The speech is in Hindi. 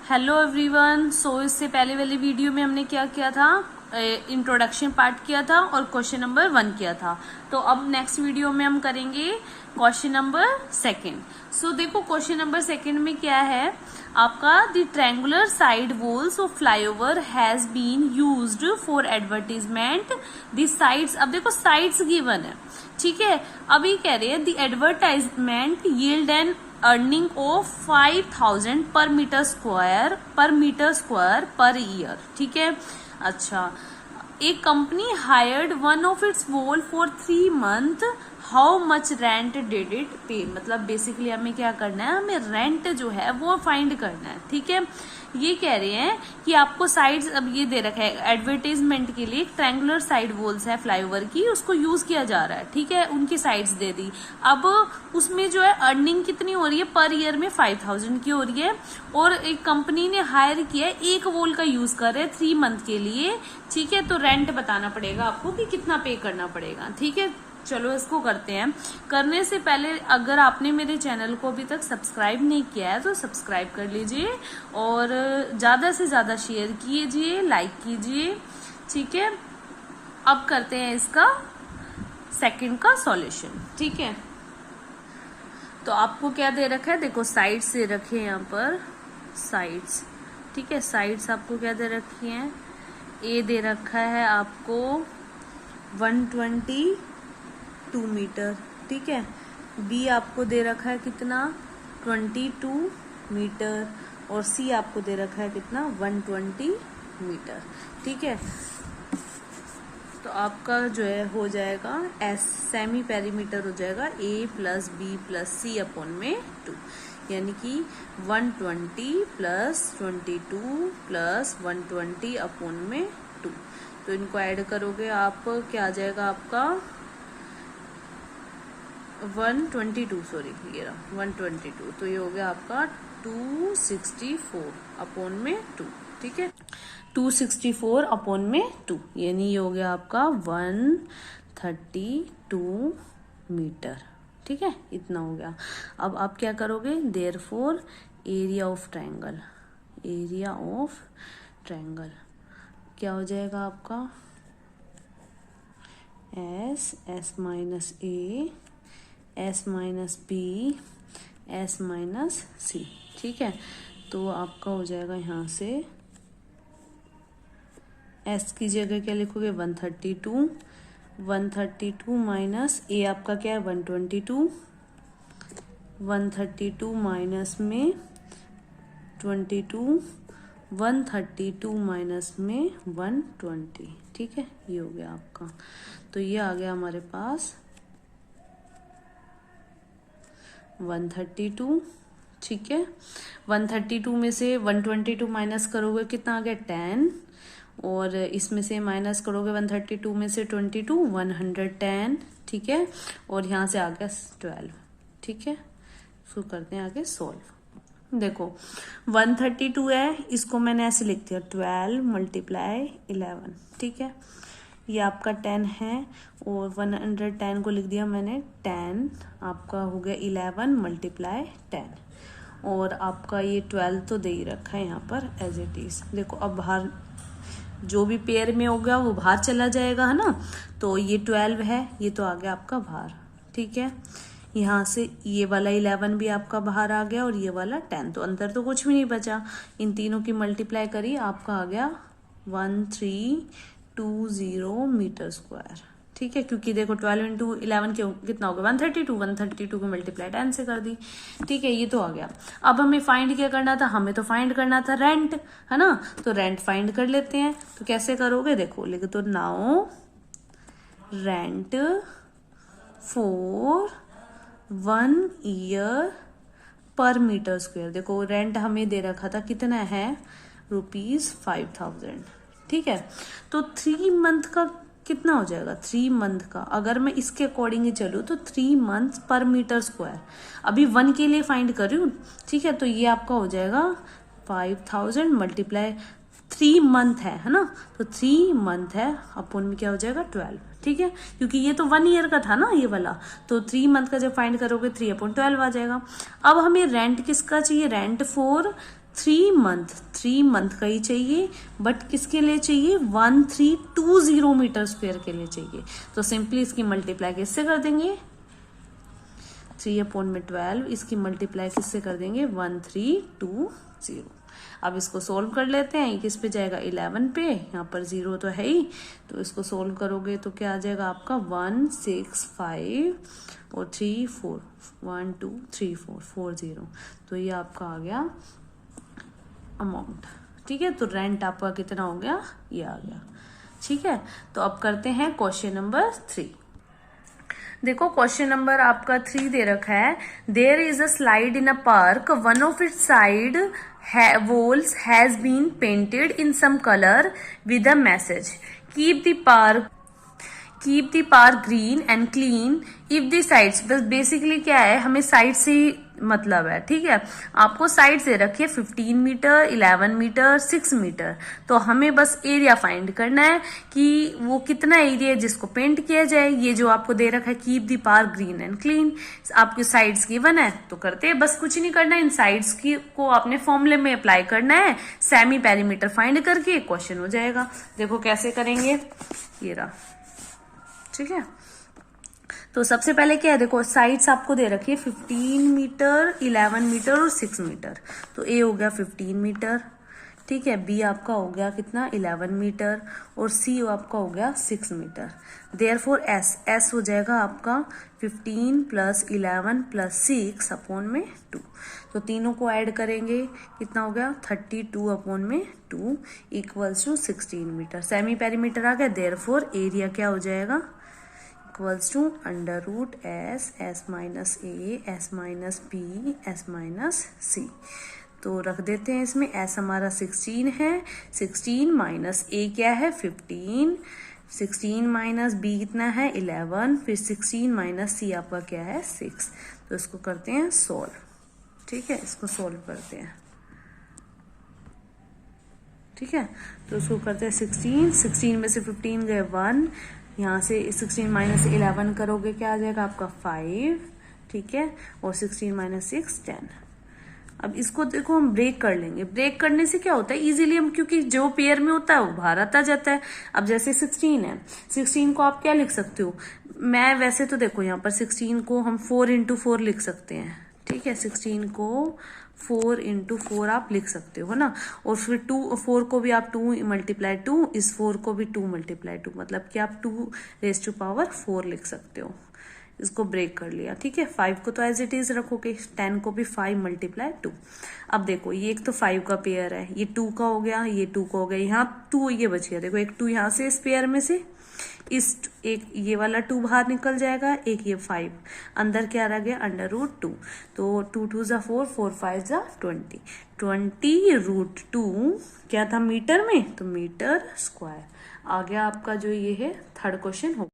Hello everyone. सो इससे पहले वाली वीडियो में हमने क्या किया था, इंट्रोडक्शन पार्ट किया था और क्वेश्चन नंबर 1 किया था। तो अब नेक्स्ट वीडियो में हम करेंगे क्वेश्चन नंबर 2। सो देखो क्वेश्चन नंबर 2 में क्या है आपका, the triangular side walls of flyover has been used for advertisement the sides. अब देखो साइड्स गिवन है, ठीक है। अभी कह रहे हैं the advertisement yield an earning of 5000 per metre square per year, ठीक है। अच्छा, एक company hired one of it's wall for 3 month, how much rent did it पे। मतलब बेसिकली हमें क्या करना है, हमें रेंट जो है वो फाइंड करना है, ठीक है। ये कह रहे हैं कि आपको साइड्स, अब ये दे रखा है एडवर्टाइजमेंट के लिए ट्रायंगुलर साइड वॉल्स है फ्लाईओवर की, उसको यूज किया जा रहा है, ठीक है। उनकी साइड्स दे दी। अब उसमें जो है अर्निंग कितनी हो रही है, पर ईयर में 5000 की हो रही है, और एक कंपनी ने हायर किया है, एक वॉल का यूज कर रहे हैं 3 मंथ के लिए, ठीक है। तो रेंट बताना पड़ेगा आपको कि कितना पे करना पड़ेगा, ठीक है। चलो इसको करते हैं। करने से पहले अगर आपने मेरे चैनल को अभी तक सब्सक्राइब नहीं किया है तो सब्सक्राइब कर लीजिए और ज्यादा से ज्यादा शेयर कीजिए, लाइक कीजिए, ठीक है। अब करते हैं इसका 2 का सॉल्यूशन, ठीक है। तो आपको क्या दे रखा है, देखो साइड्स दे रखे हैं यहाँ पर, साइड्स, ठीक है। साइड्स आपको क्या दे रखी है, ए दे रखा है आपको 122 मीटर, ठीक है। बी आपको दे रखा है कितना, 22 मीटर, और सी आपको दे रखा है कितना, 120 मीटर, ठीक है। तो आपका जो है हो जाएगा एस सेमी पेरीमीटर हो जाएगा ए प्लस बी प्लस सी अपॉन में 2, यानी कि 120 प्लस 22 प्लस 120 अपॉन में 2। तो इनको ऐड करोगे आप, क्या आ जाएगा आपका 122, सॉरी ये रहा 122। तो ये हो गया आपका 264 अपॉन में 2, ठीक है। 264 अपॉन में 2, यानी ये हो गया आपका 132 मीटर, ठीक है। इतना हो गया। अब आप क्या करोगे, therefore area of triangle, area of triangle क्या हो जाएगा आपका, S minus A, S minus B, S minus C, ठीक है। तो आपका हो जाएगा यहाँ से एस की जगह क्या लिखोगे, 132 माइनस ए आपका क्या है 132 माइनस में 22, 132 माइनस में 120, ठीक है। ये हो गया आपका। तो ये आ गया हमारे पास 132, ठीक है। 132 में से 122 माइनस करोगे कितना आ गया 10, और इसमें से माइनस करोगे 132 में से 22, 110, ठीक है। और यहाँ से आ गया 12, ठीक है। इसको करते हैं आगे सॉल्व। देखो 132 है, इसको मैंने ऐसे लिख दिया 12 मल्टीप्लाई 11, ठीक है। ये आपका 10 है, और 110 को लिख दिया मैंने 10, आपका हो गया 11 मल्टीप्लाई 10, और आपका ये 12 तो दे ही रखा है यहाँ पर एज इट इज। देखो अब बाहर जो भी पेयर में होगा वो बाहर चला जाएगा, है ना। तो ये 12 है, ये तो आ गया आपका बाहर, ठीक है। यहाँ से ये वाला 11 भी आपका बाहर आ गया, और ये वाला 10, तो अंदर तो कुछ भी नहीं बचा। इन तीनों की मल्टीप्लाई करी, आपका आ गया 1320 मीटर स्क्वायर, ठीक है। क्योंकि देखो 12 इंटू 11 कितना होगा 132 को मल्टीप्लाई 10 से कर दी, ठीक है। ये तो आ गया। अब हमें फाइंड क्या करना था, हमें तो फाइंड करना था रेंट, है ना। तो रेंट फाइंड कर लेते हैं। तो कैसे करोगे, देखो लिख दो नाउ रेंट फॉर 1 ईयर पर मीटर स्क्वायर। देखो रेंट हमें दे रखा था कितना है, ₹5000, ठीक है। तो 3 मंथ का कितना हो जाएगा, 3 मंथ का अगर मैं इसके अकॉर्डिंग ही चलूँ तो 3 मंथ पर मीटर स्क्वायर, अभी 1 के लिए फाइंड कर रही हूँ, ठीक है। तो ये आपका हो जाएगा 5000 मल्टीप्लाई 3 मंथ है ना। तो 3 मंथ है अपॉन में क्या हो जाएगा 12, ठीक है। क्योंकि ये तो 1 ईयर का था ना ये वाला, तो 3 मंथ का जब फाइंड करोगे 3/12 आ जाएगा। अब हमें रेंट किसका चाहिए, रेंट फॉर 3 मंथ का ही चाहिए, बट किसके लिए चाहिए? 1320 मीटर स्क्वायर के लिए चाहिए। तो सिंपली इसकी मल्टीप्लाई किससे कर देंगे? 3/12, इसकी मल्टीप्लाई किससे कर देंगे? 1320। अब इसको सोल्व कर लेते हैं। ये किस पे जाएगा? 11 पे। यहाँ पर 0 तो है ही, तो इसको सोल्व करोगे तो क्या आ जाएगा आपका? 165 और 3 4 1 2 3 4 40। तो ये आपका आ गया अमाउंट। ठीक है, तो रेंट आपका कितना हो गया? ये आ गया। ठीक है, तो अब करते हैं क्वेश्चन नंबर 3। देखो क्वेश्चन नंबर आपका 3 दे रखा है। There is a slide in a park, one of its side walls has been painted in some color with a message, keep the park green and clean if the sides। बस बेसिकली क्या है, हमें साइड से ही मतलब है। ठीक है, आपको साइड से रखिए 15 मीटर, 11 मीटर, 6 मीटर। तो हमें बस एरिया फाइंड करना है कि वो कितना एरिया जिसको पेंट किया जाए। ये जो आपको दे रखा है keep the park green and clean, आपके साइड्स गिवन है तो करते हैं। बस कुछ नहीं करना है, इन साइड्स की को आपने फॉर्मूले में अप्लाई करना है। सेमी पेरीमीटर फाइंड करके क्वेश्चन हो जाएगा। देखो कैसे करेंगे, ये रहा। ठीक है, तो सबसे पहले क्या है, देखो साइड्स आपको दे रखी है 15 मीटर, 11 मीटर और 6 मीटर। तो ए हो गया 15 मीटर, ठीक है, बी आपका हो गया कितना? 11 मीटर, और सी आपका हो गया 6 मीटर। देयरफॉर एस हो जाएगा आपका 15 प्लस 11 प्लस 6 अपॉन में 2। तो तीनों को ऐड करेंगे, कितना हो गया? 32 अपॉन में 2 equals to 16 metre. Semi perimeter आ गया। देयरफॉर एरिया क्या हो जाएगा? Equals to under root S minus A, S minus B, S minus C. तो रख देते हैं इसमें। एस हमारा 16 है, 16 माइनस ए क्या है? 15, 16 माइनस बी कितना है? 11, फिर 16 माइनस सी आपका क्या है? 6। तो इसको करते हैं सोल्व। ठीक है, इसको सोल्व करते हैं। ठीक है, तो इसको करते हैं 16 में से 15 गए 1, यहाँ से 16 माइनस 11 करोगे क्या आ जाएगा आपका? 5। ठीक है, और 16 माइनस 6 10। अब इसको देखो हम ब्रेक कर लेंगे। ब्रेक करने से क्या होता है, इजीली हम, क्योंकि जो पेयर में होता है वो बाहर आता जाता है। अब जैसे 16 है, 16 को आप क्या लिख सकते हो? मैं वैसे तो देखो यहाँ पर 16 को हम 4 into 4 लिख सकते हैं। ठीक है, 16 को 4 into 4 आप लिख सकते हो ना। और फिर 4 को भी आप 2 मल्टीप्लाई 2, इस 4 को भी 2 मल्टीप्लाई 2, मतलब कि आप 2 रेज टू पावर 4 लिख सकते हो। इसको ब्रेक कर लिया। ठीक है, 5 को तो एज इट इज रखोगे, 10 को भी 5 मल्टीप्लाई 2। अब देखो ये एक तो 5 का पेयर है, ये 2 का हो गया, ये 2 का हो गया, यहाँ 2 ये बच गया। देखो एक 2 यहाँ से इस पेयर में से, इस एक ये वाला 2 बाहर निकल जाएगा, एक ये 5 अंदर क्या रह गया? Under root 2। तो 2 2 जा 4, 4 5 जा 20, 20 रूट 2 क्या था मीटर में? तो मीटर स्क्वायर आ गया आपका। जो ये है थर्ड क्वेश्चन हो